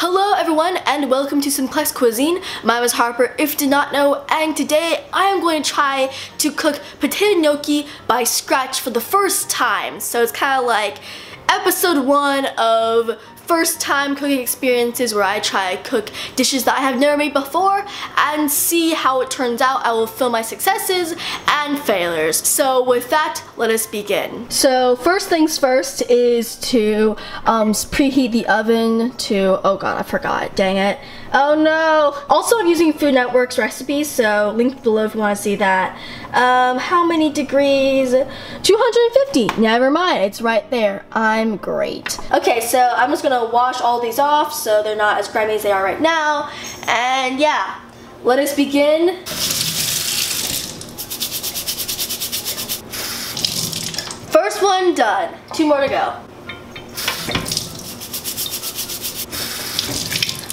Hello everyone and welcome to Simplex Cuisine. My name is Harper, if you did not know, and today I am going to try to cook potato gnocchi by scratch for the first time. So it's kind of like episode 1 of first time cooking experiences where I try to cook dishes that I have never made before and see how it turns out. I will film my successes and failures. So with that, let us begin. So first things first is to preheat the oven to, oh god, I forgot, dang it. Oh no! Also, I'm using Food Network's recipes, so link below if you want to see that. How many degrees? 250. Never mind, it's right there. I'm great. Okay, so I'm just gonna wash all these off so they're not as grimy as they are right now. And yeah, let us begin. First one done. 2 more to go.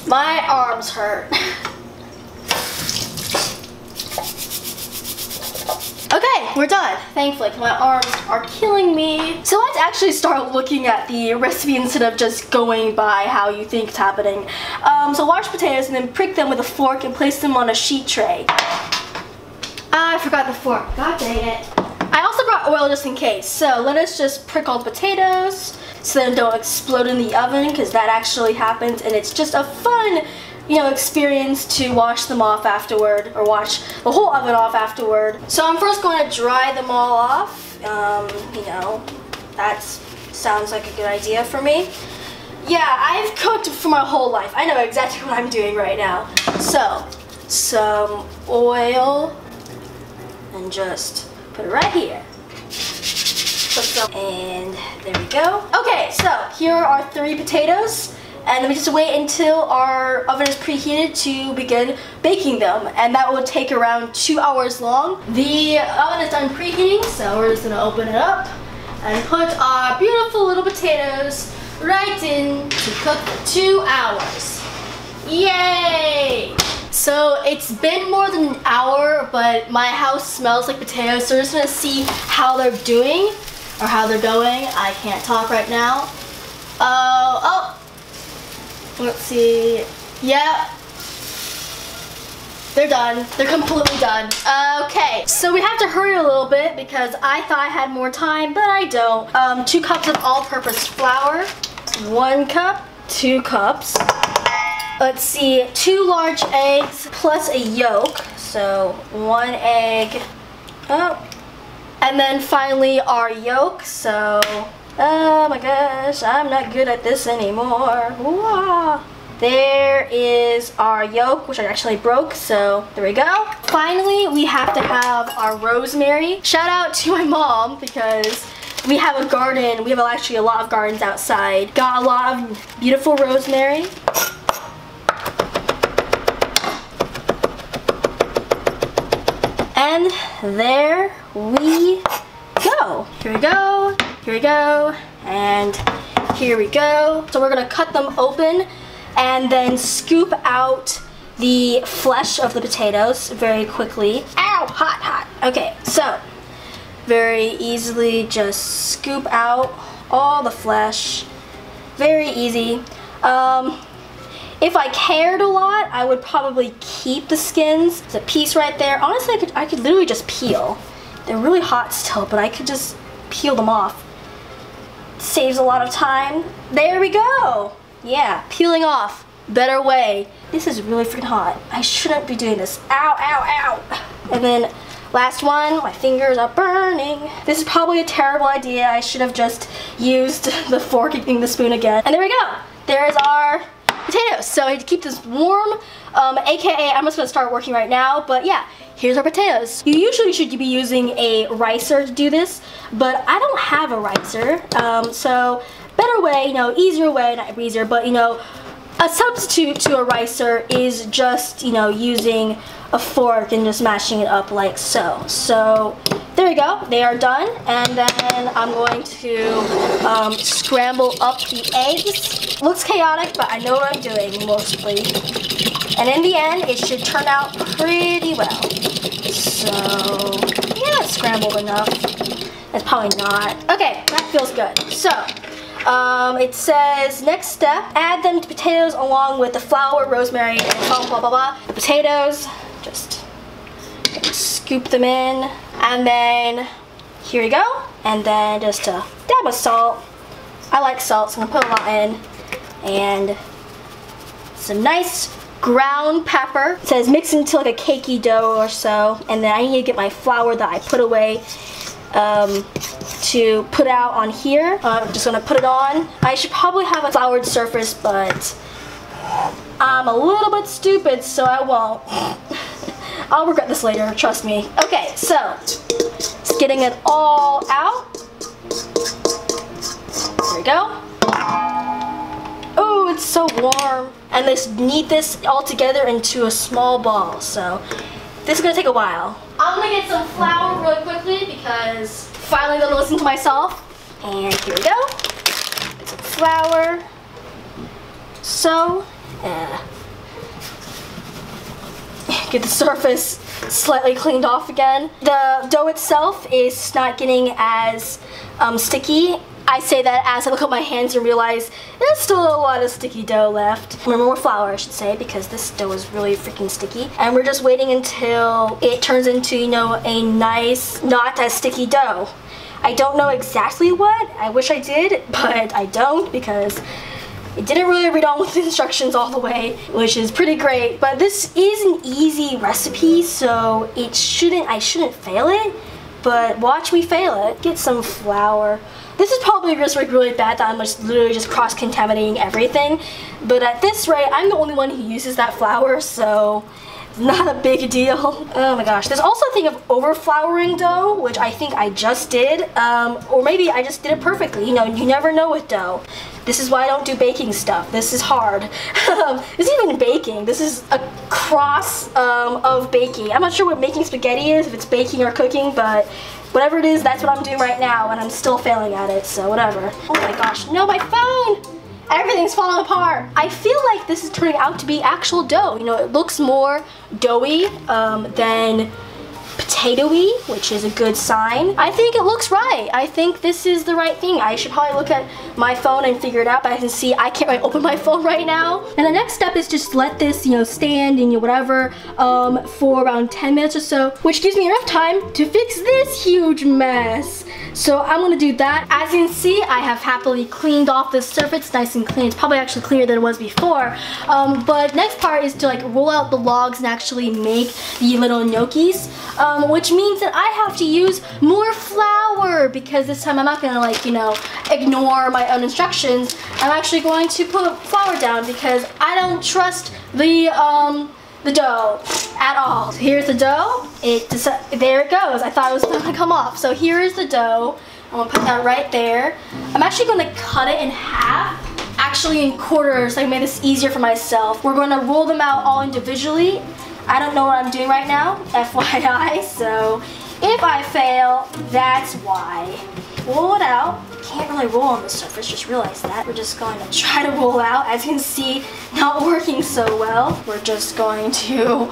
My arms hurt. Okay, we're done. Thankfully, my arms are killing me. So let's actually start looking at the recipe instead of just going by how you think it's happening. So wash potatoes and then prick them with a fork and place them on a sheet tray. I forgot the fork. God dang it. I also brought oil just in case. So let us just prick all the potatoes so they don't explode in the oven, because that actually happens and it's just a fun, experience to wash them off afterward, or wash the whole oven off afterward. So I'm first going to dry them all off. That sounds like a good idea for me. Yeah, I've cooked for my whole life. I know exactly what I'm doing right now. So, some oil and just put it right here. And there we go. Okay, so here are 3 potatoes, and then we just wait until our oven is preheated to begin baking them, and that will take around 2 hours long. The oven is done preheating, so we're just gonna open it up and put our beautiful little potatoes right in to cook for 2 hours. Yay! So it's been more than an hour, but my house smells like potatoes, so we're just gonna see how they're doing. Or how they're going. I can't talk right now. Let's see. Yeah. They're done. They're completely done. Okay, so we have to hurry a little bit because I thought I had more time, but I don't. 2 cups of all-purpose flour. 1 cup. 2 cups. Let's see. 2 large eggs plus a yolk. So 1 egg. And then finally our yolk, so, oh my gosh, I'm not good at this anymore. Wah. There is our yolk, which I actually broke, so there we go. Finally, we have to have our rosemary. Shout out to my mom because we have a garden. We have actually a lot of gardens outside. Got a lot of beautiful rosemary. And there we go. Here we go, here we go, and here we go. So we're gonna cut them open and then scoop out the flesh of the potatoes very quickly. Ow, hot, hot. Okay, so very easily just scoop out all the flesh. Very easy. If I cared a lot, I would probably keep the skins. There's a piece right there. Honestly, I could literally just peel. They're really hot still, but I could just peel them off. Saves a lot of time. There we go. Yeah, peeling off. Better way. This is really freaking hot. I shouldn't be doing this. Ow, ow, ow. And then last one, my fingers are burning. This is probably a terrible idea. I should have just used the fork and the spoon again. And there we go. There's our potatoes. So to keep this warm, aka I'm just gonna start working right now, but yeah, here's our potatoes. You usually should be using a ricer to do this, but I don't have a ricer, so better way, easier way, not easier, but a substitute to a ricer is just, using a fork and just mashing it up like so. So there you go, they are done, and then I'm going to scramble up the eggs. Looks chaotic, but I know what I'm doing mostly. And in the end, it should turn out pretty well. So, yeah, it's scrambled enough. It's probably not. Okay, that feels good. So, It says, next step, add them to potatoes along with the flour, rosemary, and blah, blah, blah, blah. The potatoes, just scoop them in. And then, here we go. And then just a dab of salt. I like salt, so I'm gonna put a lot in. And some nice ground pepper. It says mix into like a cakey dough or so. And then I need to get my flour that I put away to put out on here. I'm just gonna put it on. I should probably have a floured surface, but I'm a little bit stupid, so I won't. I'll regret this later, trust me. Okay, so just getting it all out. There we go. Oh, it's so warm. And let's knead this all together into a small ball. So this is gonna take a while. I'm gonna get some flour really quickly because finally gonna listen to myself. And here we go. Get some flour. So, get the surface slightly cleaned off again. The dough itself is not getting as sticky. I say that as I look at my hands and realize there's still a lot of sticky dough left. More flour, I should say, because this dough is really freaking sticky. And we're just waiting until it turns into, you know, a nice, not as sticky dough. I don't know exactly what. I wish I did, but I don't because it didn't really read on with the instructions all the way, which is pretty great. But this is an easy recipe, so I shouldn't fail it, but watch me fail it. Get some flour. This is probably just like really bad that I'm just literally just cross-contaminating everything. But at this rate, I'm the only one who uses that flour, so it's not a big deal. Oh my gosh. There's also a thing of over-flouring dough, which I think I just did. Or maybe I just did it perfectly. You know, you never know with dough. This is why I don't do baking stuff. This is hard. This isn't even baking. This is a cross of baking. I'm not sure what making spaghetti is, if it's baking or cooking, but whatever it is, that's what I'm doing right now, and I'm still failing at it, so whatever. Oh my gosh, no, my phone! Everything's falling apart. I feel like this is turning out to be actual dough. You know, it looks more doughy than potato-y, which is a good sign. I think it looks right. I think this is the right thing. I should probably look at my phone and figure it out, but I can see I can't really open my phone right now. And the next step is just let this, you know, stand and whatever for around 10 minutes or so, which gives me enough time to fix this huge mess. So I'm gonna do that. As you can see, I have happily cleaned off this surface. It's nice and clean. It's probably actually cleaner than it was before. But next part is to like roll out the logs and actually make the little gnocchis, which means that I have to use more flour because this time I'm not gonna like, you know, ignore my own instructions. I'm actually going to put flour down because I don't trust the dough at all. So here's the dough. There it goes. I thought it was gonna come off. So here is the dough. I'm gonna put that right there. I'm actually gonna cut it in half, actually in quarters, so I made this easier for myself. We're gonna roll them out all individually. I don't know what I'm doing right now, FYI, so if I fail, that's why. Roll it out. Can't really roll on the surface, just realized that. We're just going to try to roll out. As you can see, not working so well. We're just going to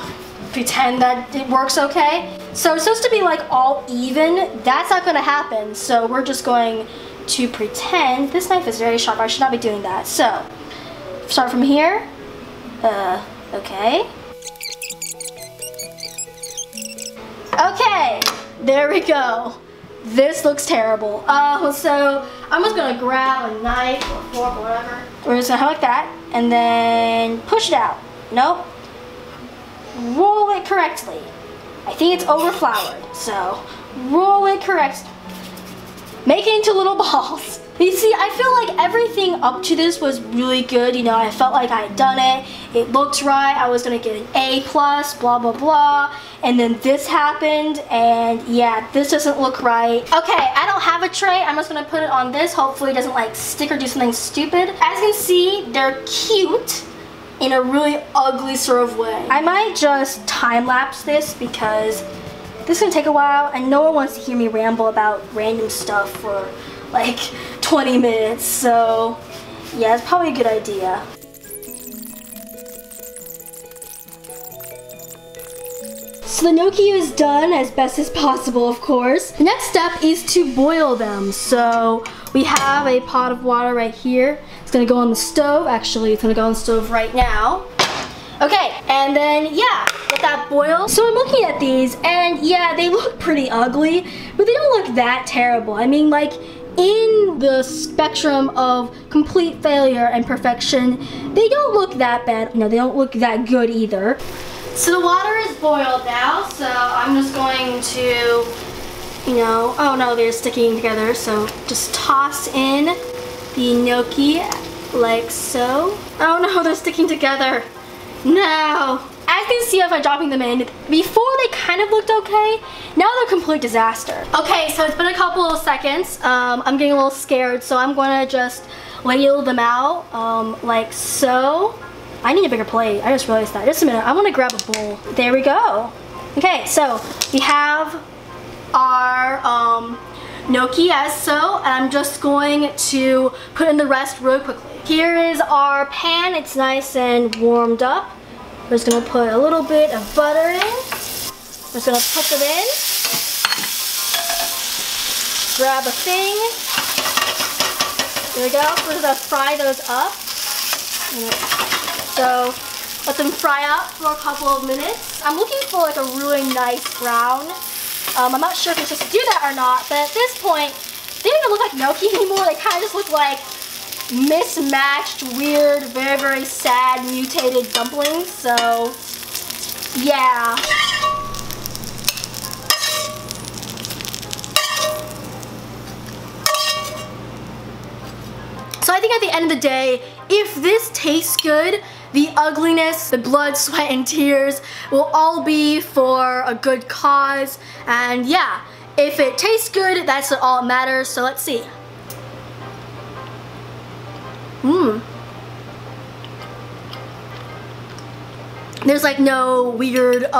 pretend that it works okay. So it's supposed to be like all even. That's not gonna happen. So we're just going to pretend. This knife is very sharp. I should not be doing that. So, start from here. Okay. Okay, there we go. This looks terrible. So I'm just gonna grab a knife or fork or whatever. We're just gonna have like that, and then push it out. Nope. Roll it correctly. I think it's over floured, so roll it correctly. Make it into little balls. You see, I feel like everything up to this was really good. You know, I felt like I had done it. It looked right. I was gonna get an A+, blah, blah, blah. And then this happened, and yeah, this doesn't look right. Okay, I don't have a tray. I'm just gonna put it on this. Hopefully it doesn't like stick or do something stupid. As you can see, they're cute in a really ugly sort of way. I might just time-lapse this because this is gonna take a while, and no one wants to hear me ramble about random stuff for like 20 minutes, so yeah, it's probably a good idea. So the gnocchi is done as best as possible, of course. The next step is to boil them. So we have a pot of water right here. It's gonna go on the stove. Actually, it's gonna go on the stove right now. Okay, and then yeah, let that boil. So I'm looking at these, and yeah, they look pretty ugly, but they don't look that terrible. I mean, like, in the spectrum of complete failure and perfection, they don't look that bad. You know, they don't look that good either. So the water is boiled now, so I'm just going to, you know, oh no, they're sticking together, so just toss in the gnocchi like so. Oh no, they're sticking together. No. As you can see if I'm dropping them in, before they kind of looked okay, now they're a complete disaster. Okay, so it's been a couple of seconds. I'm getting a little scared, so I'm gonna just ladle them out like so. I need a bigger plate, I just realized that. Just a minute, I wanna grab a bowl. There we go. Okay, so we have our gnocchi as so, and I'm just going to put in the rest real quickly. Here is our pan, it's nice and warmed up. We're just gonna put a little bit of butter in. We're just gonna put them in. Grab a thing. There we go, we're gonna fry those up. So, let them fry up for a couple of minutes. I'm looking for like a really nice brown. I'm not sure if it's just to do that or not, but at this point, they don't even look like gnocchi anymore. They kind of just look like mismatched, weird, very, very sad, mutated dumplings. So, yeah. So I think at the end of the day, if this tastes good, the ugliness, the blood, sweat, and tears will all be for a good cause. And yeah, if it tastes good, that's all that matters. So let's see. There's like no weird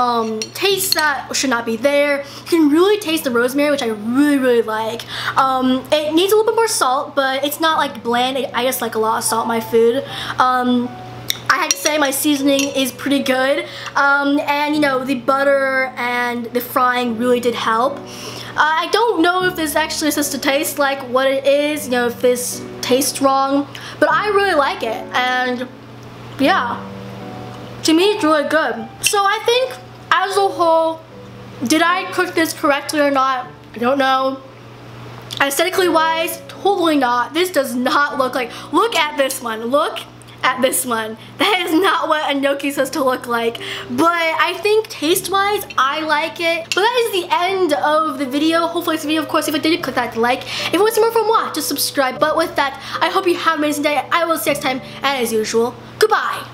taste that should not be there. You can really taste the rosemary, which I really, really like. It needs a little bit more salt, but it's not like bland. I just like a lot of salt in my food. I have to say my seasoning is pretty good. And you know, the butter and the frying really did help. I don't know if this actually is supposed to taste like what it is, you know, if this tastes wrong, but I really like it, and yeah, to me it's really good. So I think as a whole, did I cook this correctly or not? I don't know. Aesthetically wise, totally not. This does not look like, look at this one, look at this one. That is not what a gnocchi is supposed to look like. But I think taste-wise, I like it. But that is the end of the video. Hopefully it's the video, of course. If it did, click that like. If you want to see more from what, just subscribe. But with that, I hope you have an amazing day. I will see you next time. And as usual, goodbye.